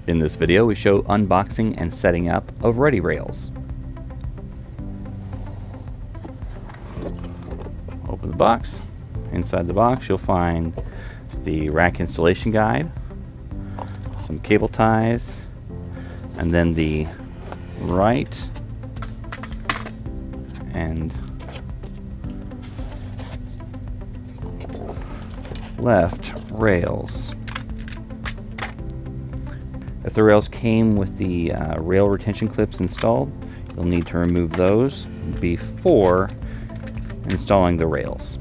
In this video, we show unboxing and setting up of ReadyRails. Open the box. Inside the box, you'll find the rack installation guide, some cable ties, and then the right and left rails. If the rails came with the rail retention clips installed, you'll need to remove those before installing the rails.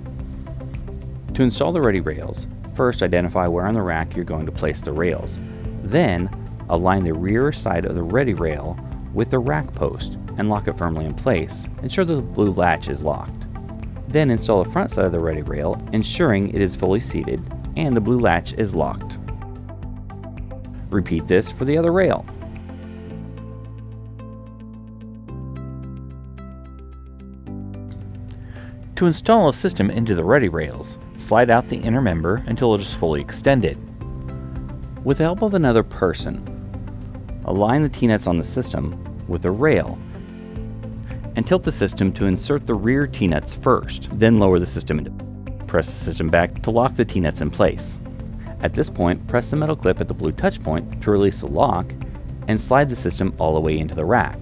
To install the ReadyRails, first identify where on the rack you're going to place the rails. Then align the rear side of the ReadyRail with the rack post and lock it firmly in place. Ensure that the blue latch is locked. Then install the front side of the ReadyRail, ensuring it is fully seated and the blue latch is locked. Repeat this for the other rail. To install a system into the ReadyRails, slide out the inner member until it is fully extended. With the help of another person, align the T-nuts on the system with the rail and tilt the system to insert the rear T-nuts first, then lower the system into. Press the system back to lock the T-nuts in place. At this point, press the metal clip at the blue touch point to release the lock and slide the system all the way into the rack.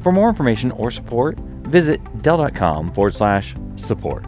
For more information or support, visit dell.com/support.